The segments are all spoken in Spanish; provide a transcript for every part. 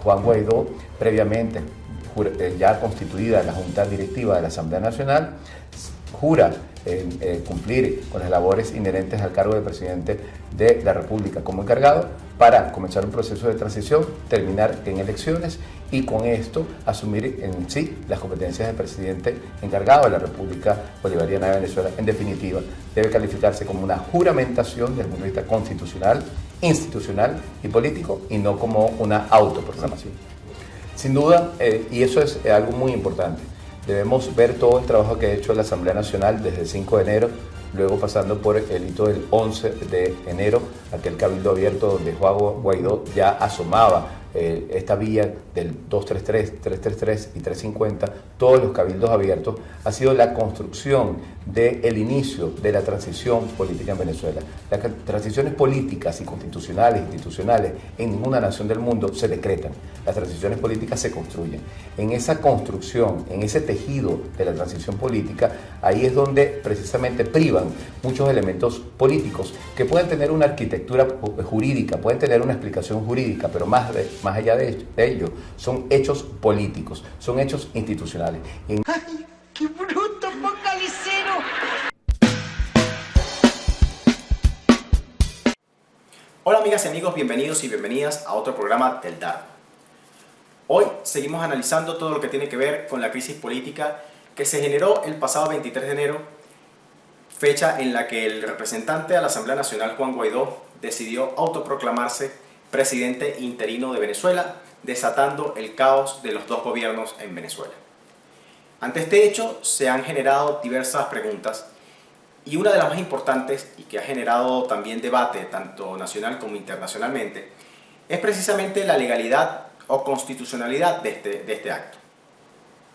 Juan Guaidó, previamente ya constituida la Junta Directiva de la Asamblea Nacional, jura cumplir con las labores inherentes al cargo de presidente de la República como encargado para comenzar un proceso de transición, terminar en elecciones y con esto asumir en sí las competencias del presidente encargado de la República Bolivariana de Venezuela. En definitiva, debe calificarse como una juramentación desde el punto de vista constitucional, institucional y político y no como una autoproclamación. Sin duda, y eso es algo muy importante, debemos ver todo el trabajo que ha hecho la Asamblea Nacional desde el 5 de enero, luego pasando por el hito del 11 de enero, aquel cabildo abierto donde Juan Guaidó ya asomaba esta vía del 233, 333 y 350, todos los cabildos abiertos, ha sido la construcción del inicio de la transición política en Venezuela. Las transiciones políticas y constitucionales, institucionales, en ninguna nación del mundo se decretan. Las transiciones políticas se construyen. En esa construcción, en ese tejido de la transición política, ahí es donde precisamente privan muchos elementos políticos que pueden tener una arquitectura jurídica, pueden tener una explicación jurídica, pero más allá de ello, son hechos políticos, son hechos institucionales. ¡Ay, qué bruto, focalicero! Hola amigas y amigos, bienvenidos y bienvenidas a otro programa del Dardo. Hoy seguimos analizando todo lo que tiene que ver con la crisis política que se generó el pasado 23 de enero, fecha en la que el representante de la Asamblea Nacional, Juan Guaidó, decidió autoproclamarse presidente interino de Venezuela, desatando el caos de los dos gobiernos en Venezuela. Ante este hecho se han generado diversas preguntas y una de las más importantes y que ha generado también debate tanto nacional como internacionalmente es precisamente la legalidad o constitucionalidad de este acto.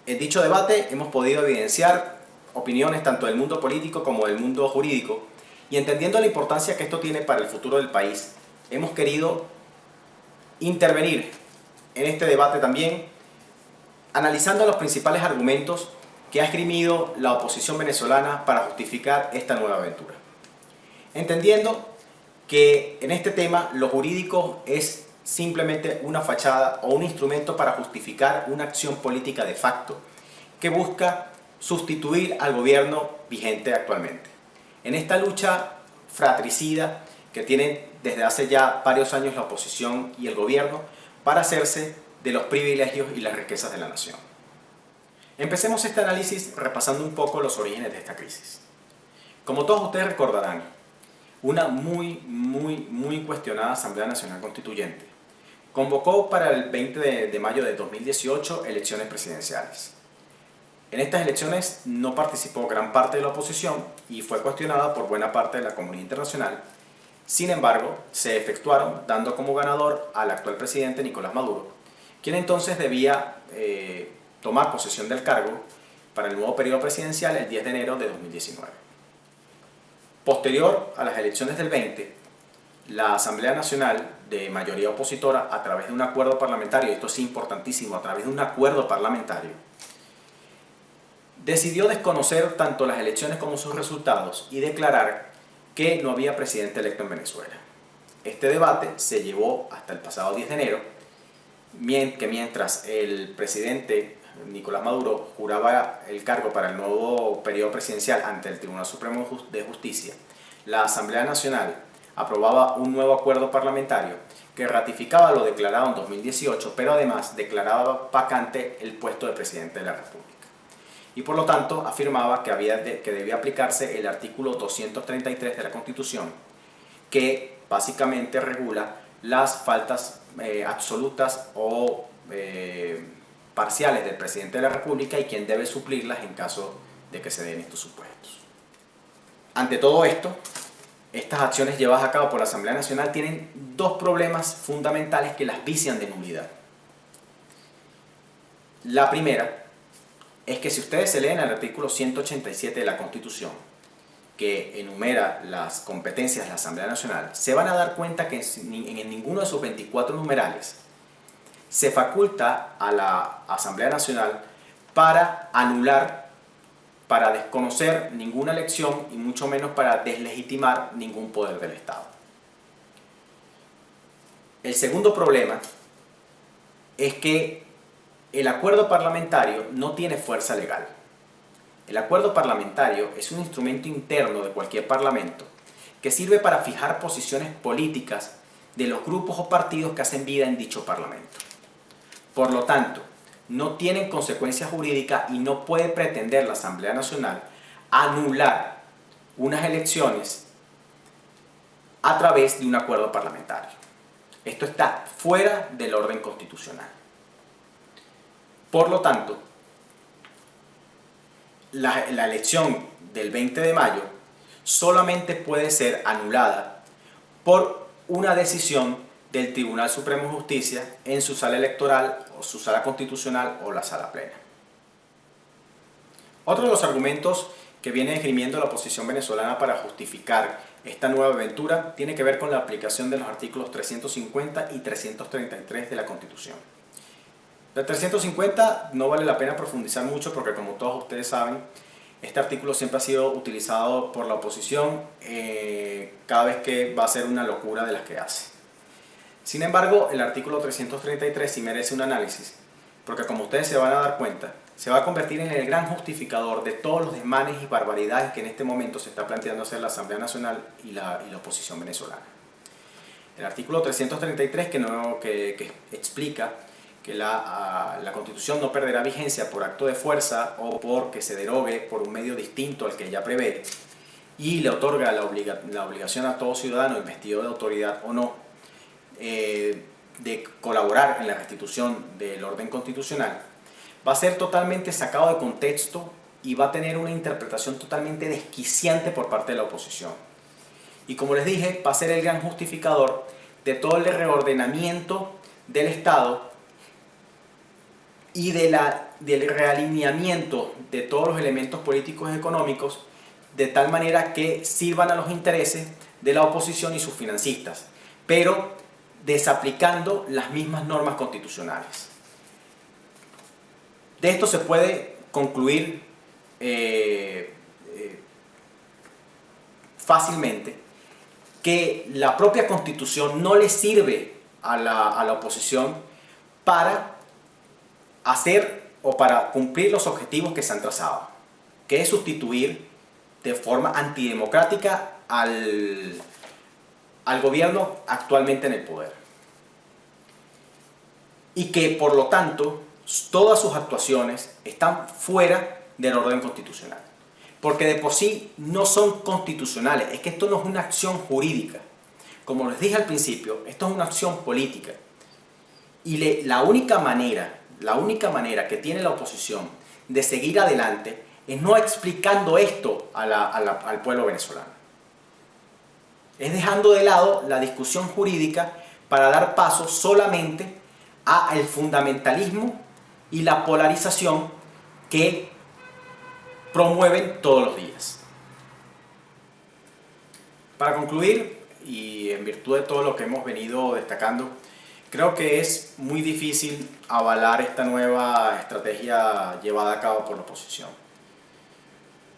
En dicho debate hemos podido evidenciar opiniones tanto del mundo político como del mundo jurídico y entendiendo la importancia que esto tiene para el futuro del país, hemos querido intervenir en este debate también analizando los principales argumentos que ha esgrimido la oposición venezolana para justificar esta nueva aventura. Entendiendo que en este tema lo jurídico es simplemente una fachada o un instrumento para justificar una acción política de facto que busca sustituir al gobierno vigente actualmente. En esta lucha fratricida que tienen desde hace ya varios años la oposición y el gobierno para hacerse de los privilegios y las riquezas de la nación. Empecemos este análisis repasando un poco los orígenes de esta crisis. Como todos ustedes recordarán, una muy cuestionada Asamblea Nacional Constituyente convocó para el 20 de mayo de 2018 elecciones presidenciales. En estas elecciones no participó gran parte de la oposición y fue cuestionada por buena parte de la comunidad internacional. Sin embargo, se efectuaron dando como ganador al actual presidente Nicolás Maduro, quien entonces debía tomar posesión del cargo para el nuevo periodo presidencial el 10 de enero de 2019. Posterior a las elecciones del 20, la Asamblea Nacional de mayoría opositora, a través de un acuerdo parlamentario, y esto es importantísimo, a través de un acuerdo parlamentario, decidió desconocer tanto las elecciones como sus resultados y declarar que no había presidente electo en Venezuela. Este debate se llevó hasta el pasado 10 de enero, que mientras el presidente Nicolás Maduro juraba el cargo para el nuevo periodo presidencial ante el Tribunal Supremo de Justicia, la Asamblea Nacional aprobaba un nuevo acuerdo parlamentario que ratificaba lo declarado en 2018, pero además declaraba vacante el puesto de presidente de la República. Y por lo tanto afirmaba que debía aplicarse el artículo 233 de la Constitución, que básicamente regula las faltas absolutas o parciales del presidente de la República y quien debe suplirlas en caso de que se den estos supuestos. Ante todo esto, estas acciones llevadas a cabo por la Asamblea Nacional tienen dos problemas fundamentales que las vician de nulidad. La primera es que si ustedes se leen el artículo 187 de la Constitución, que enumera las competencias de la Asamblea Nacional, se van a dar cuenta que en ninguno de sus 24 numerales se faculta a la Asamblea Nacional para anular, para desconocer ninguna elección y mucho menos para deslegitimar ningún poder del Estado. El segundo problema es que el acuerdo parlamentario no tiene fuerza legal. El acuerdo parlamentario es un instrumento interno de cualquier parlamento que sirve para fijar posiciones políticas de los grupos o partidos que hacen vida en dicho parlamento. Por lo tanto, no tienen consecuencias jurídicas y no puede pretender la Asamblea Nacional anular unas elecciones a través de un acuerdo parlamentario. Esto está fuera del orden constitucional. Por lo tanto, la elección del 20 de mayo solamente puede ser anulada por una decisión del Tribunal Supremo de Justicia en su sala electoral o su sala constitucional o la sala plena. Otro de los argumentos que viene esgrimiendo la oposición venezolana para justificar esta nueva aventura tiene que ver con la aplicación de los artículos 350 y 333 de la Constitución. El 350 no vale la pena profundizar mucho porque, como todos ustedes saben, este artículo siempre ha sido utilizado por la oposición cada vez que va a ser una locura de las que hace. Sin embargo, el artículo 333 sí merece un análisis, porque como ustedes se van a dar cuenta, se va a convertir en el gran justificador de todos los desmanes y barbaridades que en este momento se está planteando hacer la Asamblea Nacional y la oposición venezolana. El artículo 333 que explica que la Constitución no perderá vigencia por acto de fuerza o porque se derogue por un medio distinto al que ya prevé, y le otorga la obligación a todo ciudadano investido de autoridad o no de colaborar en la restitución del orden constitucional, va a ser totalmente sacado de contexto y va a tener una interpretación totalmente desquiciante por parte de la oposición. Y como les dije, va a ser el gran justificador de todo el reordenamiento del Estado y del realineamiento de todos los elementos políticos y económicos, de tal manera que sirvan a los intereses de la oposición y sus financistas, pero desaplicando las mismas normas constitucionales. De esto se puede concluir fácilmente que la propia Constitución no le sirve a la oposición para hacer o para cumplir los objetivos que se han trazado, que es sustituir de forma antidemocrática al gobierno actualmente en el poder. Y que por lo tanto todas sus actuaciones están fuera del orden constitucional. Porque de por sí no son constitucionales, es que esto no es una acción jurídica. Como les dije al principio, esto es una acción política. Y la única manera que tiene la oposición de seguir adelante es no explicando esto al pueblo venezolano. Es dejando de lado la discusión jurídica para dar paso solamente al fundamentalismo y la polarización que promueven todos los días. Para concluir, y en virtud de todo lo que hemos venido destacando, creo que es muy difícil avalar esta nueva estrategia llevada a cabo por la oposición.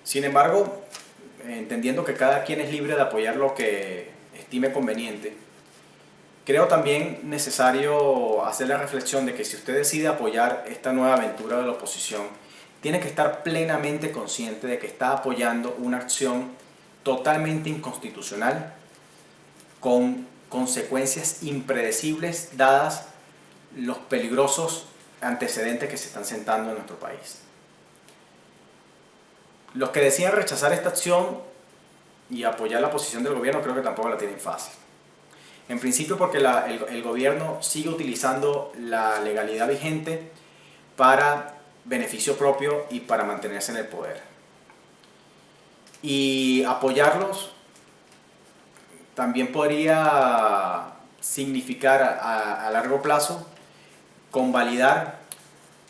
Sin embargo, entendiendo que cada quien es libre de apoyar lo que estime conveniente, creo también necesario hacer la reflexión de que si usted decide apoyar esta nueva aventura de la oposición, tiene que estar plenamente consciente de que está apoyando una acción totalmente inconstitucional, con consecuencias impredecibles dadas los peligrosos antecedentes que se están sentando en nuestro país. Los que deciden rechazar esta acción y apoyar la posición del gobierno creo que tampoco la tienen fácil. En principio porque el gobierno sigue utilizando la legalidad vigente para beneficio propio y para mantenerse en el poder. Y apoyarlos también podría significar a largo plazo convalidar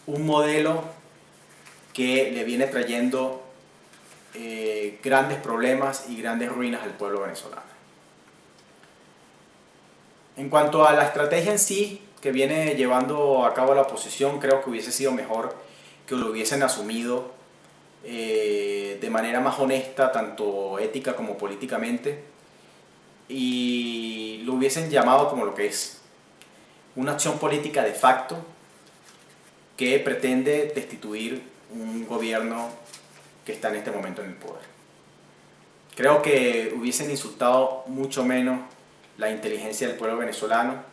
un modelo que le viene trayendo grandes problemas y grandes ruinas al pueblo venezolano. En cuanto a la estrategia en sí que viene llevando a cabo la oposición, creo que hubiese sido mejor que lo hubiesen asumido de manera más honesta, tanto ética como políticamente, y lo hubiesen llamado como lo que es: una acción política de facto que pretende destituir un gobierno que está en este momento en el poder. Creo que hubiesen insultado mucho menos la inteligencia del pueblo venezolano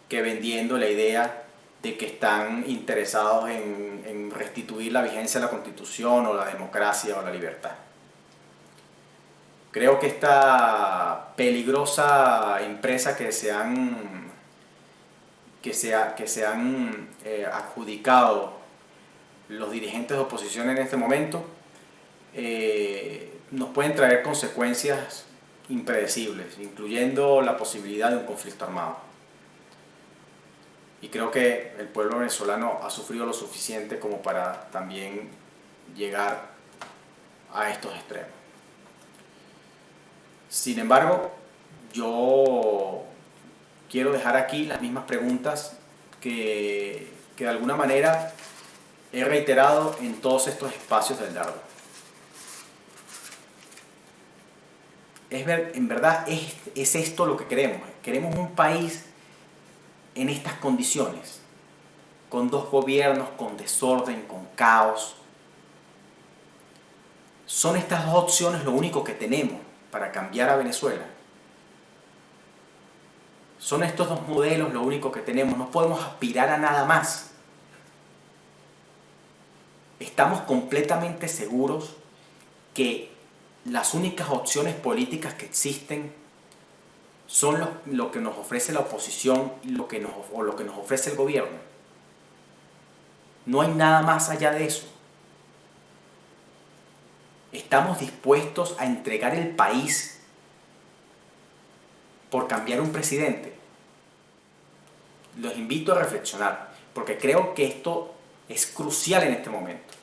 que vendiendo la idea de que están interesados en restituir la vigencia de la Constitución o la democracia o la libertad. Creo que esta peligrosa empresa que se han adjudicado los dirigentes de oposición en este momento nos pueden traer consecuencias impredecibles, incluyendo la posibilidad de un conflicto armado. Y creo que el pueblo venezolano ha sufrido lo suficiente como para también llegar a estos extremos. Sin embargo, yo quiero dejar aquí las mismas preguntas que de alguna manera he reiterado en todos estos espacios del dardo. En verdad, ¿es esto lo que queremos? ¿Queremos un país en estas condiciones? Con dos gobiernos, con desorden, con caos. ¿Son estas dos opciones lo único que tenemos para cambiar a Venezuela? ¿Son estos dos modelos lo único que tenemos? No podemos aspirar a nada más. Estamos completamente seguros que las únicas opciones políticas que existen son lo que nos ofrece la oposición y lo que nos ofrece el gobierno. No hay nada más allá de eso. ¿Estamos dispuestos a entregar el país por cambiar un presidente? Los invito a reflexionar, porque creo que esto es crucial en este momento.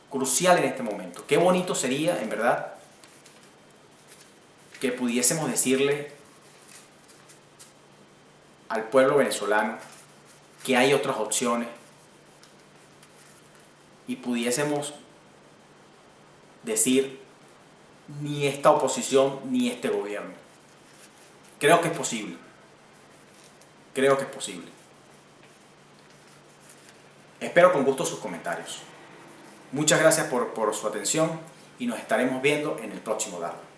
Crucial en este momento. Qué bonito sería, en verdad, que pudiésemos decirle al pueblo venezolano que hay otras opciones y pudiésemos decir ni esta oposición ni este gobierno. Creo que es posible. Creo que es posible. Espero con gusto sus comentarios. Muchas gracias por su atención y nos estaremos viendo en el próximo dardo.